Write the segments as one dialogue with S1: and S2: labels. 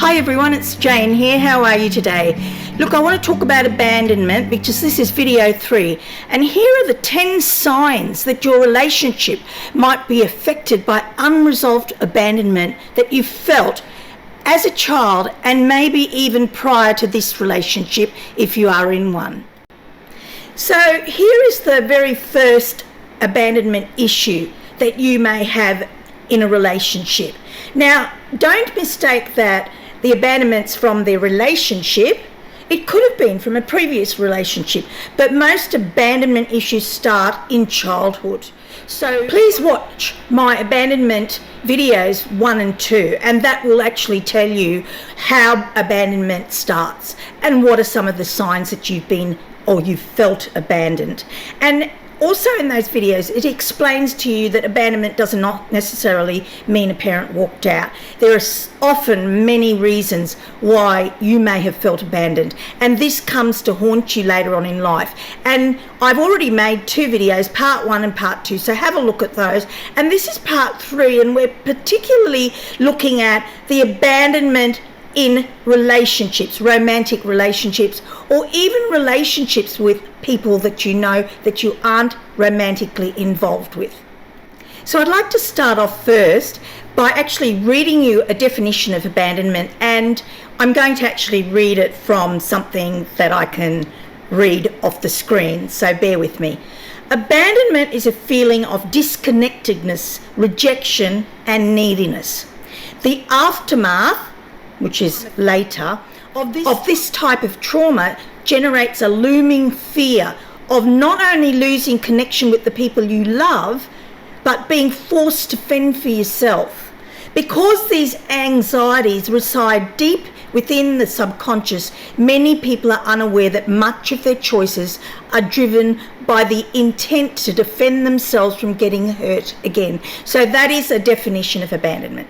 S1: Hi everyone, it's Jayne here. How are you today? Look, I want to talk about abandonment because this is video 3, and here are the 10 signs that your relationship might be affected by unresolved abandonment that you felt as a child and maybe even prior to this relationship if you are in one. So here is the very first abandonment issue that you may have in a relationship. Now, don't mistake that the abandonment's from their relationship. It could have been from a previous relationship, but most abandonment issues start in childhood. So please watch my abandonment videos 1 and 2, and that will actually tell you how abandonment starts and what are some of the signs that you've been or you've felt abandoned. And also in those videos, it explains to you that abandonment does not necessarily mean a parent walked out. There are often many reasons why you may have felt abandoned, and this comes to haunt you later on in life. And I've already made 2 videos, part 1 and part 2, so have a look at those. And this is part 3, and we're particularly looking at the abandonment in relationships, romantic relationships, or even relationships with people that you know that you aren't romantically involved with. So I'd like to start off first by actually reading you a definition of abandonment, and I'm going to actually read it from something that I can read off the screen, so bear with me. Abandonment is a feeling of disconnectedness, rejection, and neediness. The aftermath, which is later, of this type of trauma generates a looming fear of not only losing connection with the people you love, but being forced to fend for yourself. Because these anxieties reside deep within the subconscious, many people are unaware that much of their choices are driven by the intent to defend themselves from getting hurt again. So that is a definition of abandonment.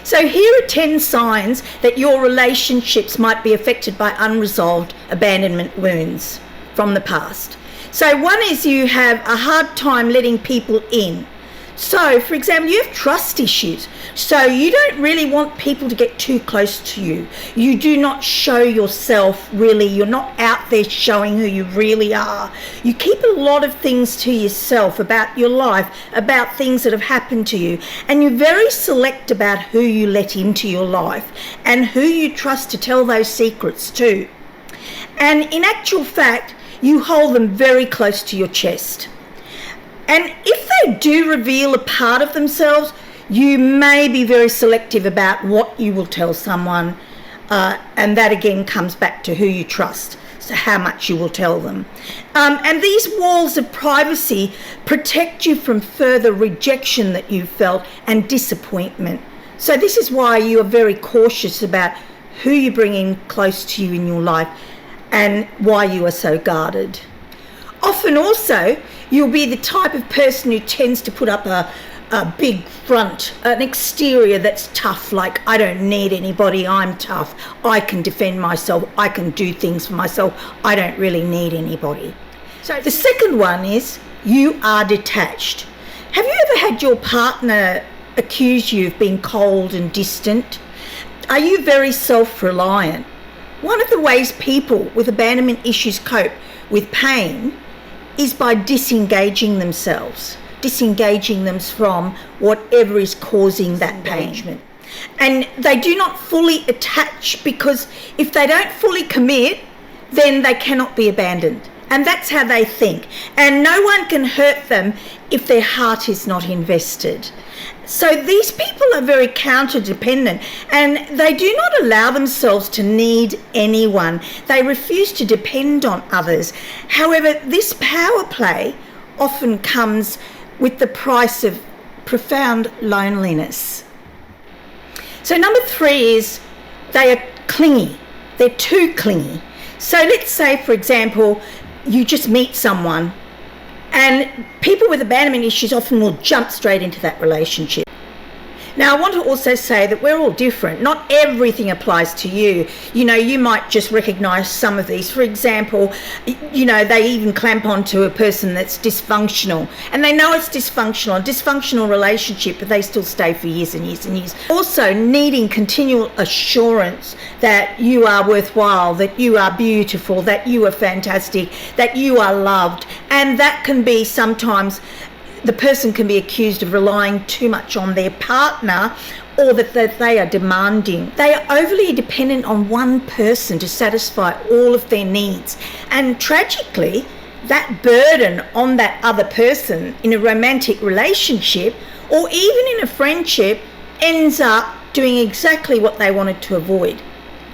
S1: So here are 10 signs that your relationships might be affected by unresolved abandonment wounds from the past. So one is you have a hard time letting people in. So, for example, you have trust issues. So you don't really want people to get too close to you. You do not show yourself really. You're not out there showing who you really are. You keep a lot of things to yourself about your life, about things that have happened to you. And you're very select about who you let into your life and who you trust to tell those secrets to. And in actual fact, you hold them very close to your chest. And if they do reveal a part of themselves, you may be very selective about what you will tell someone, and that again comes back to who you trust, so how much you will tell them. And these walls of privacy protect you from further rejection that you felt and disappointment. So this is why you are very cautious about who you bring in close to you in your life and why you are so guarded. Often also, you'll be the type of person who tends to put up a big front, an exterior that's tough, like, I don't need anybody, I'm tough, I can defend myself, I can do things for myself, I don't really need anybody. So the second one is you are detached. Have you ever had your partner accuse you of being cold and distant? Are you very self-reliant? One of the ways people with abandonment issues cope with pain is by disengaging themselves, disengaging them from whatever is causing that pain. And they do not fully attach, because if they don't fully commit, then they cannot be abandoned. And that's how they think. And no one can hurt them if their heart is not invested. So these people are very counter-dependent, and they do not allow themselves to need anyone. They refuse to depend on others. However, this power play often comes with the price of profound loneliness. So number 3 is they are clingy. They're too clingy. So let's say, for example, you just meet someone, and people with abandonment issues often will jump straight into that relationship. Now, I want to also say that we're all different. Not everything applies to you. You know, you might just recognise some of these. For example, you know, they even clamp onto a person that's dysfunctional, and they know it's dysfunctional, a dysfunctional relationship, but they still stay for years and years and years. Also, needing continual assurance that you are worthwhile, that you are beautiful, that you are fantastic, that you are loved. And that can be sometimes, the person can be accused of relying too much on their partner, or that they are demanding. They are overly dependent on one person to satisfy all of their needs. And tragically, that burden on that other person in a romantic relationship or even in a friendship ends up doing exactly what they wanted to avoid.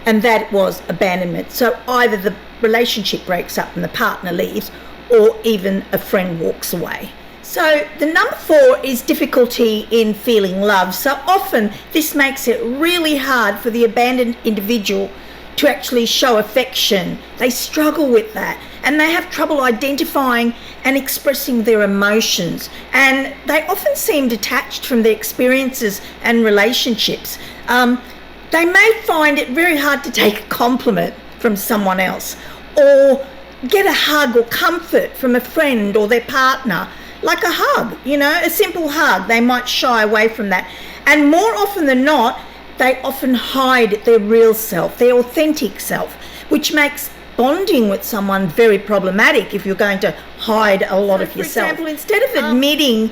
S1: And that was abandonment. So either the relationship breaks up and the partner leaves, or even a friend walks away. So the number 4 is difficulty in feeling love. So often this makes it really hard for the abandoned individual to actually show affection. They struggle with that, and they have trouble identifying and expressing their emotions. And they often seem detached from their experiences and relationships. They may find it very hard to take a compliment from someone else, or get a hug or comfort from a friend or their partner. Like a hug, you know, a simple hug. They might shy away from that. And more often than not, they often hide their real self, their authentic self, which makes bonding with someone very problematic if you're going to hide a lot of yourself. For example, instead of admitting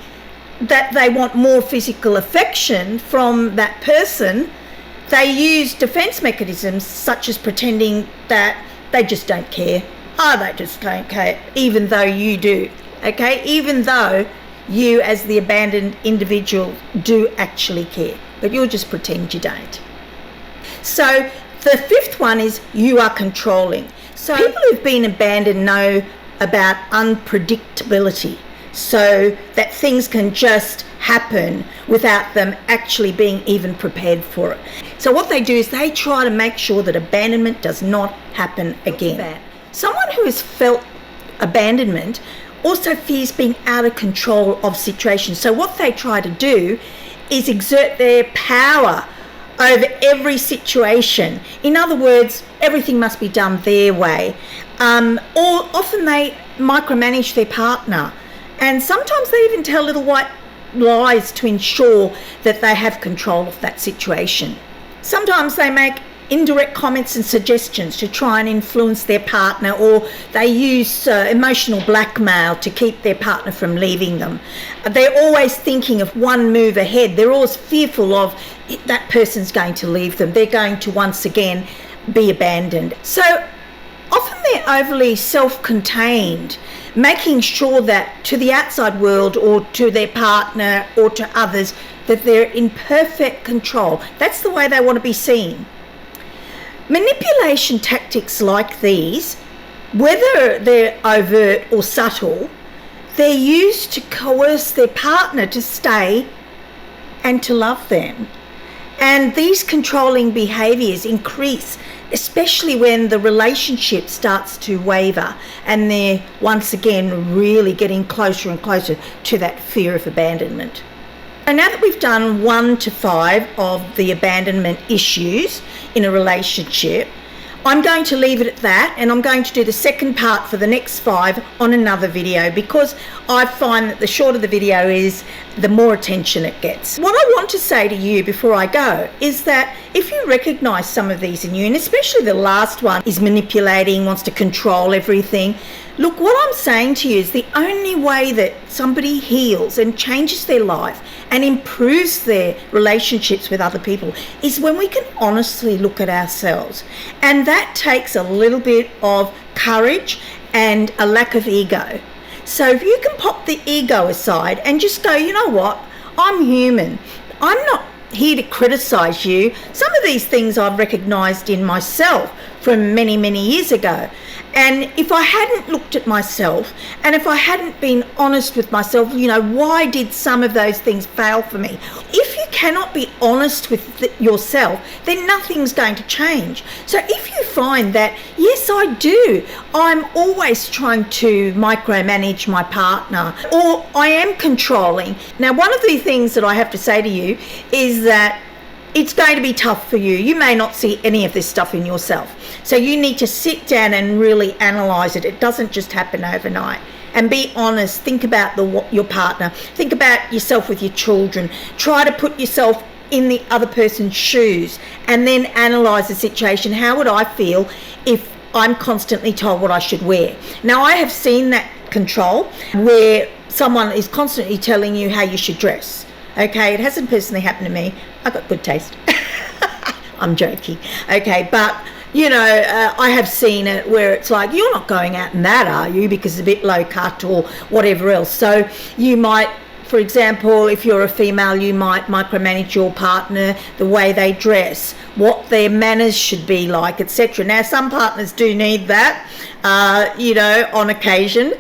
S1: that they want more physical affection from that person, they use defense mechanisms such as pretending that they just don't care. Oh, they just don't care, even though you do. Okay, even though you as the abandoned individual do actually care, but you'll just pretend you don't. So the 5th one is you are controlling. So people who've been abandoned know about unpredictability, so that things can just happen without them actually being even prepared for it. So what they do is they try to make sure that abandonment does not happen again. Someone who has felt abandonment also fears being out of control of situations. So what they try to do is exert their power over every situation. In other words, everything must be done their way. Or often they micromanage their partner. And sometimes they even tell little white lies to ensure that they have control of that situation. Sometimes they make indirect comments and suggestions to try and influence their partner, or they use emotional blackmail to keep their partner from leaving them. They're always thinking of one move ahead. They're always fearful of that person's going to leave them. They're going to once again be abandoned. So often they're overly self-contained, making sure that to the outside world or to their partner or to others that they're in perfect control. That's the way they want to be seen. Manipulation tactics like these, whether they're overt or subtle, they're used to coerce their partner to stay and to love them. And these controlling behaviours increase, especially when the relationship starts to waver and they're once again really getting closer and closer to that fear of abandonment. And now that we've done 1 to 5 of the abandonment issues in a relationship, I'm going to leave it at that, and I'm going to do the second part for the next 5 on another video, because I find that the shorter the video is, the more attention it gets. What I want to say to you before I go is that if you recognise some of these in you, and especially the last one is manipulating, wants to control everything, look, what I'm saying to you is the only way that somebody heals and changes their life and improves their relationships with other people is when we can honestly look at ourselves. And that takes a little bit of courage and a lack of ego. So if you can pop the ego aside and just go, you know what, I'm human. I'm not here to criticise you. Some of these things I've recognised in myself from many, many years ago. And if I hadn't looked at myself, and if I hadn't been honest with myself, you know, why did some of those things fail for me? If you cannot be honest with yourself, then nothing's going to change. So if you find that, yes, I do, I'm always trying to micromanage my partner, or I am controlling. Now, one of the things that I have to say to you is that it's going to be tough for you. You may not see any of this stuff in yourself. So you need to sit down and really analyse it. It doesn't just happen overnight. And be honest. Think about your partner. Think about yourself with your children. Try to put yourself in the other person's shoes and then analyse the situation. How would I feel if I'm constantly told what I should wear? Now, I have seen that control where someone is constantly telling you how you should dress. Okay, it hasn't personally happened to me. I've got good taste. I'm joking. Okay, but you know, I have seen it where it's like, you're not going out in that, are you? Because it's a bit low cut or whatever else. So you might, for example, if you're a female, you might micromanage your partner, the way they dress, what their manners should be like, etc. Now, some partners do need that, you know, on occasion,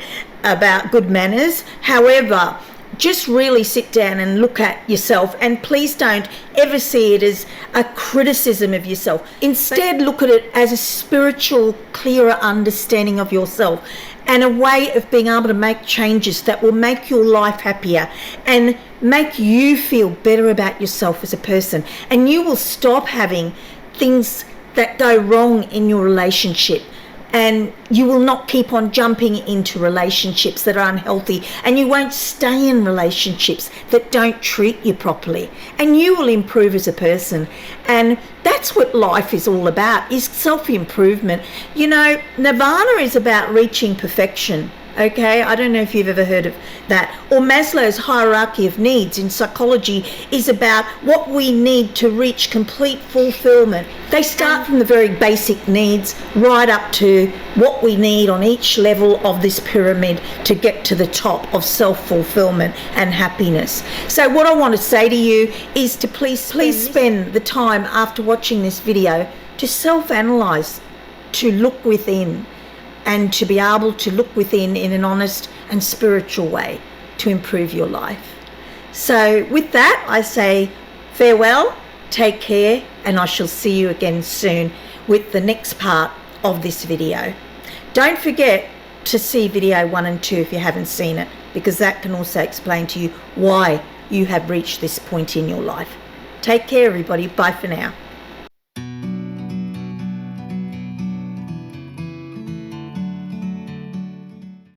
S1: about good manners. However, just really sit down and look at yourself, and please don't ever see it as a criticism of yourself. Instead, look at it as a spiritual, clearer understanding of yourself and a way of being able to make changes that will make your life happier and make you feel better about yourself as a person. And you will stop having things that go wrong in your relationship. And you will not keep on jumping into relationships that are unhealthy, and you won't stay in relationships that don't treat you properly, and you will improve as a person. And that's what life is all about, is self-improvement. You know, Nirvana is about reaching perfection. Okay, I don't know if you've ever heard of that. Or Maslow's hierarchy of needs in psychology is about what we need to reach complete fulfillment. They start from the very basic needs right up to what we need on each level of this pyramid to get to the top of self-fulfillment and happiness. So what I want to say to you is to please spend the time after watching this video to self-analyse, to look within, and to be able to look within in an honest and spiritual way to improve your life. So with that, I say farewell, take care, and I shall see you again soon with the next part of this video. Don't forget to see video 1 and 2 if you haven't seen it, because that can also explain to you why you have reached this point in your life. Take care, everybody. Bye for now.